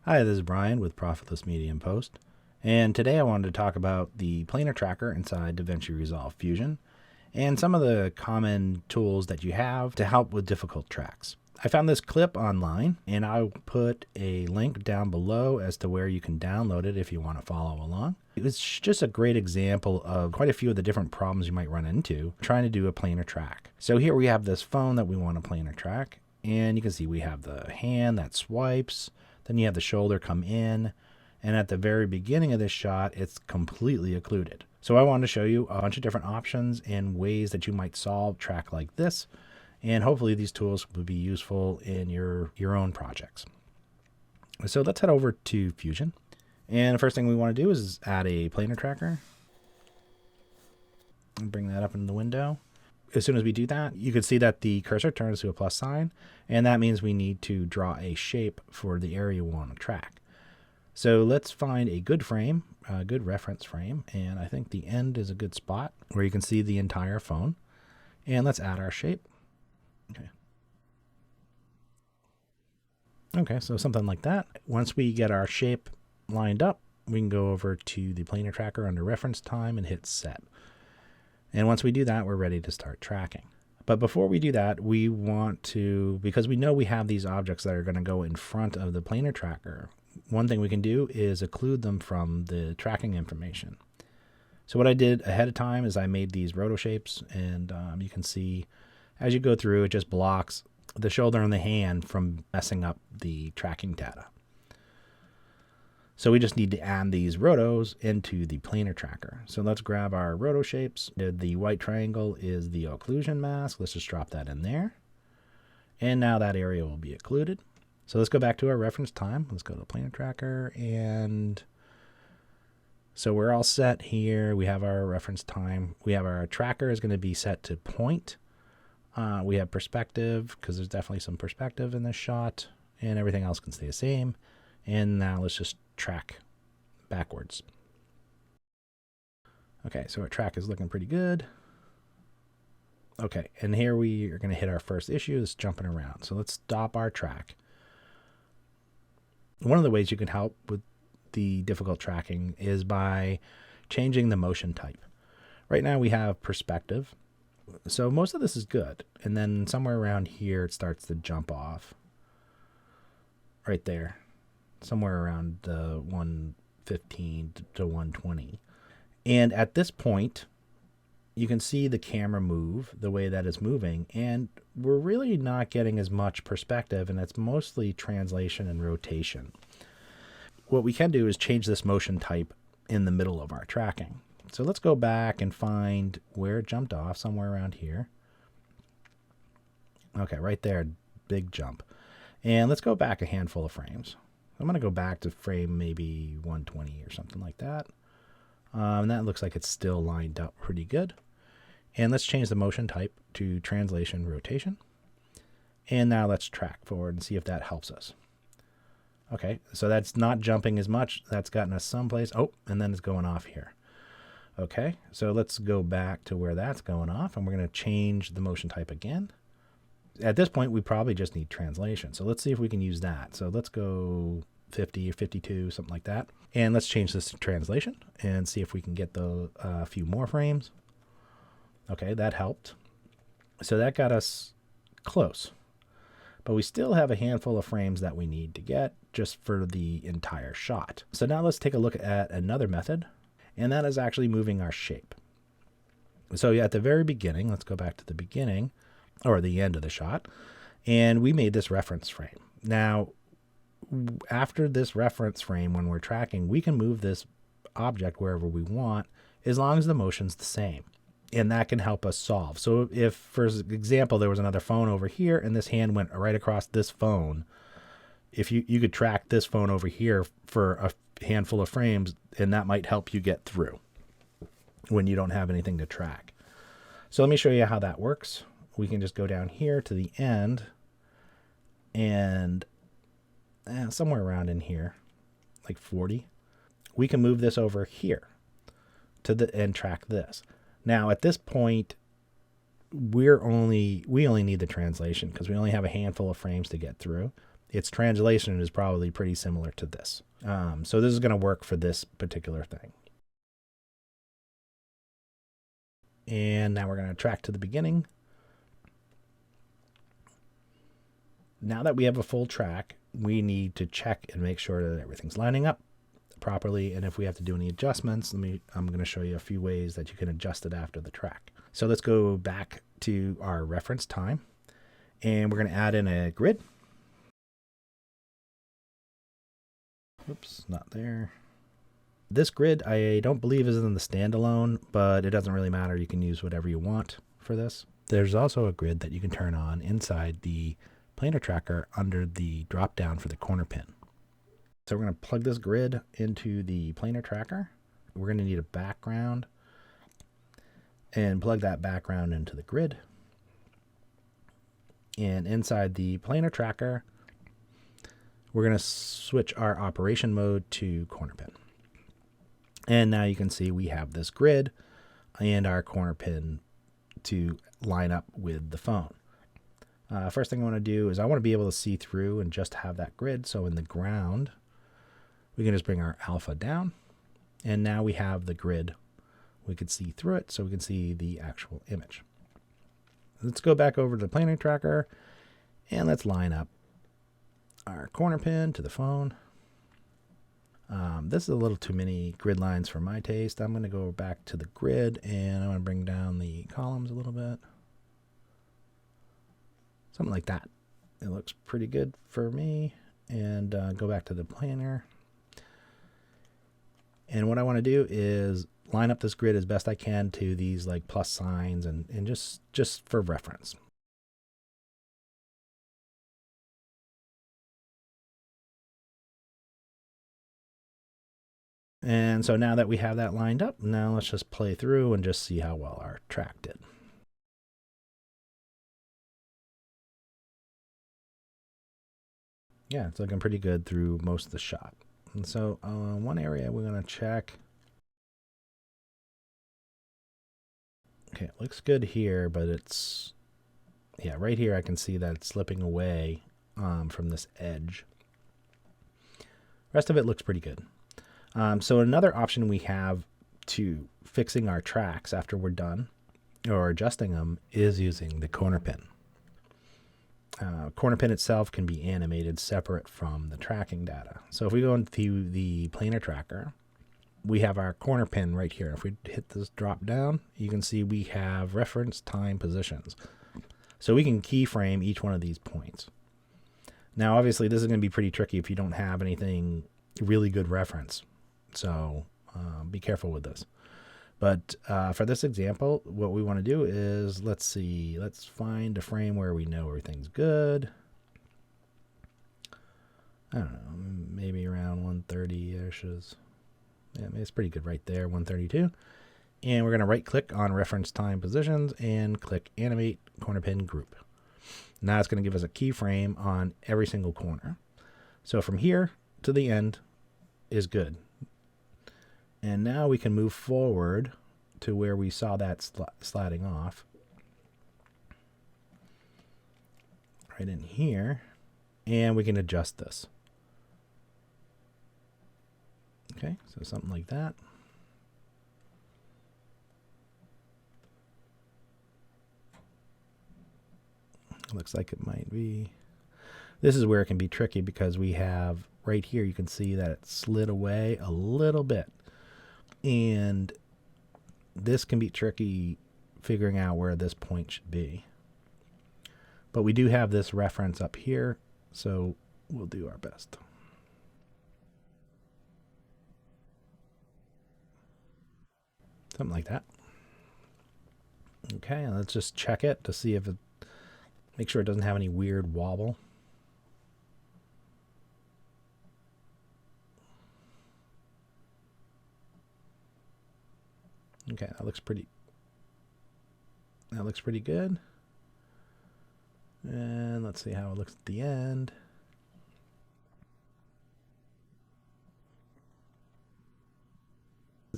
Hi, this is Brian with Prophetless Media and Post, and today I wanted to talk about the Planar Tracker inside Davinci Resolve Fusion and some of the common tools that you have to help with difficult tracks. I found this clip online, and I'll put a link down below as to where you can download it if you want to follow along. It was just a great example of quite a few of the different problems you might run into trying to do a planar track. So here we have this phone that we want to planar track, and you can see we have the hand that swipes. Then you have the shoulder come in, and at the very beginning of this shot, it's completely occluded. So I wanted to show you a bunch of different options and ways that you might solve a track like this, and hopefully these tools will be useful in your own projects. So let's head over to Fusion, and the first thing we want to do is add a planar tracker, and bring that up in the window. As soon as we do that, you can see that the cursor turns to a plus sign, and that means we need to draw a shape for the area we want to track. So let's find a good frame, a good reference frame, and I think the end is a good spot where you can see the entire phone. And let's add our shape. Okay, so something like that. Once we get our shape lined up, we can go over to the planar tracker under reference time and hit set. And once we do that, we're ready to start tracking. But before we do that, we want to, because we know we have these objects that are going to go in front of the planar tracker, one thing we can do is occlude them from the tracking information. So what I did ahead of time is I made these roto shapes, and you can see as you go through, it just blocks the shoulder and the hand from messing up the tracking data. So we just need to add these rotos into the planar tracker. So let's grab our roto shapes. The white triangle is the occlusion mask. Let's just drop that in there. And now that area will be occluded. So let's go back to our reference time. Let's go to the planar tracker. And so we're all set here. We have our reference time. We have our tracker is going to be set to point. We have perspective because there's definitely some perspective in this shot. And everything else can stay the same. And now let's just track backwards. Okay, so our track is looking pretty good. Okay, and here we are going to hit our first issue, this jumping around. So let's stop our track. One of the ways you can help with the difficult tracking is by changing the motion type. Right now we have perspective. So most of this is good. And then somewhere around here it starts to jump off. Right there. Somewhere around 115 to 120. And at this point, you can see the camera move the way that it's moving, and we're really not getting as much perspective, and it's mostly translation and rotation. What we can do is change this motion type in the middle of our tracking. So let's go back and find where it jumped off, somewhere around here. Okay, right there, big jump. And let's go back a handful of frames. I'm going to go back to frame maybe 120 or something like that. And that looks like it's still lined up pretty good. And let's change the motion type to translation rotation. And now let's track forward and see if that helps us. Okay, so that's not jumping as much. That's gotten us someplace. Oh, and then it's going off here. Okay, so let's go back to where that's going off, and we're going to change the motion type again. At this point, we probably just need translation. So let's see if we can use that. So let's go 50 or 52, something like that. And let's change this to translation and see if we can get a few more frames. Okay, that helped. So that got us close. But we still have a handful of frames that we need to get just for the entire shot. So now let's take a look at another method, and that is actually moving our shape. So at the very beginning, let's go back to the beginning, or the end of the shot, and we made this reference frame. Now, after this reference frame, when we're tracking, we can move this object wherever we want as long as the motion's the same, and that can help us solve. So if, for example, there was another phone over here and this hand went right across this phone, if you could track this phone over here for a handful of frames, and that might help you get through when you don't have anything to track. So let me show you how that works. We can just go down here to the end and somewhere around in here, like 40. We can move this over here and track this. Now at this point, we only need the translation because we only have a handful of frames to get through. its translation is probably pretty similar to this. So this is going to work for this particular thing. And now we're going to track to the beginning. Now that we have a full track, we need to check and make sure that everything's lining up properly. And if we have to do any adjustments, I'm going to show you a few ways that you can adjust it after the track. So let's go back to our reference time, and we're going to add in a grid. Oops, not there. This grid, I don't believe is in the standalone, but it doesn't really matter. You can use whatever you want for this. There's also a grid that you can turn on inside the Planar Tracker under the drop down for the corner pin. So we're going to plug this grid into the Planar Tracker. We're going to need a background and plug that background into the grid. And inside the Planar Tracker, we're going to switch our operation mode to corner pin. And now you can see we have this grid and our corner pin to line up with the phone. First thing I want to do is I want to be able to see through and just have that grid. So in the ground, we can just bring our alpha down. And now we have the grid. We can see through it so we can see the actual image. Let's go back over to the Planar Tracker and let's line up our corner pin to the phone. This is a little too many grid lines for my taste. I'm going to go back to the grid and I'm going to bring down the columns a little bit. Something like that. It looks pretty good for me. And go back to the planar. And what I want to do is line up this grid as best I can to these like plus signs and just for reference. And so now that we have that lined up, now let's just play through and just see how well our track did. Yeah, it's looking pretty good through most of the shot. And so one area we're going to check. Okay, it looks good here, but it's, yeah, right here I can see that it's slipping away from this edge. Rest of it looks pretty good. So another option we have to fixing our tracks after we're done or adjusting them is using the corner pin. Corner pin itself can be animated separate from the tracking data. So if we go into the Planar Tracker, we have our corner pin right here. If we hit this drop down, you can see we have reference time positions. So we can keyframe each one of these points. Now, obviously, this is going to be pretty tricky if you don't have anything really good reference. So be careful with this. But for this example, what we want to do is, let's see, let's find a frame where we know everything's good. I don't know, maybe around 130-ish is, yeah, it's pretty good right there, 132. And we're going to right click on reference time positions and click animate corner pin group. Now it's going to give us a keyframe on every single corner. So from here to the end is good. And now we can move forward to where we saw that sliding off. Right in here. And we can adjust this. Okay, so something like that. Looks like it might be. This is where it can be tricky because we have right here, you can see that it slid away a little bit. And this can be tricky figuring out where this point should be. But we do have this reference up here, so we'll do our best. Something like that. Okay, let's just check it to see if it, make sure it doesn't have any weird wobble. Okay, that looks pretty good. And let's see how it looks at the end.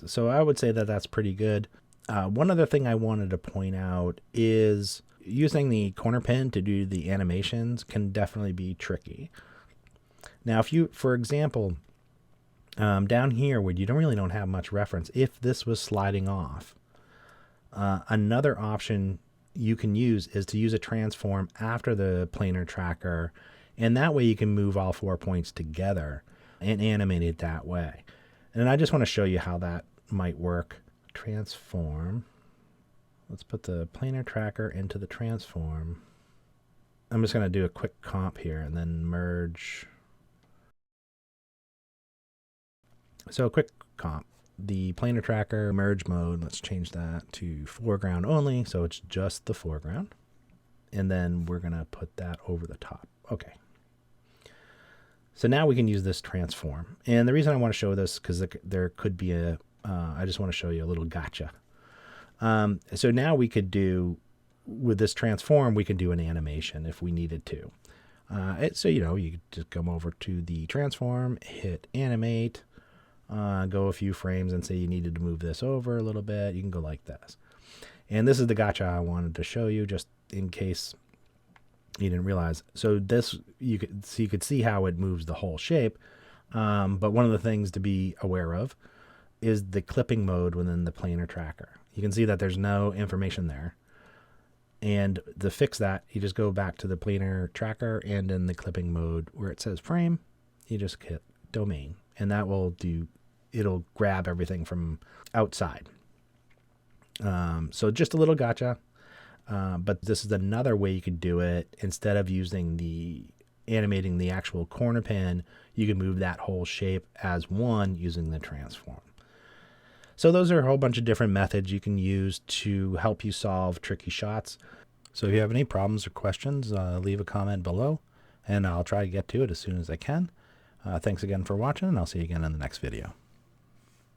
So I would say that that's pretty good. One other thing I wanted to point out is using the corner pin to do the animations can definitely be tricky. Now, if you, for example, down here where you don't have much reference, if this was sliding off, another option you can use is to use a transform after the planar tracker, and that way you can move all 4 points together and animate it that way. And I just want to show you how that might work. Transform. Let's put the planar tracker into the transform. I'm just going to do a quick comp here and then merge. So a quick comp. The planar tracker merge mode, let's change that to foreground only, so it's just the foreground. And then we're going to put that over the top. Okay. So now we can use this transform. And the reason I want to show this, because there could be I just want to show you a little gotcha. So now we could do, with this transform, we can do an animation if we needed to. So, you could just come over to the transform, hit animate, go a few frames and say you needed to move this over a little bit. You can go like this. And this is the gotcha I wanted to show you, just in case you didn't realize. So this, you could see how it moves the whole shape. But one of the things to be aware of is the clipping mode within the planar tracker. You can see that there's no information there. And to fix that, you just go back to the planar tracker, and in the clipping mode where it says frame, you just hit domain, and that will it'll grab everything from outside. So just a little gotcha. But this is another way you could do it. Instead of animating the actual corner pin, you can move that whole shape as one using the transform. So those are a whole bunch of different methods you can use to help you solve tricky shots. So if you have any problems or questions, leave a comment below, and I'll try to get to it as soon as I can. Thanks again for watching, and I'll see you again in the next video.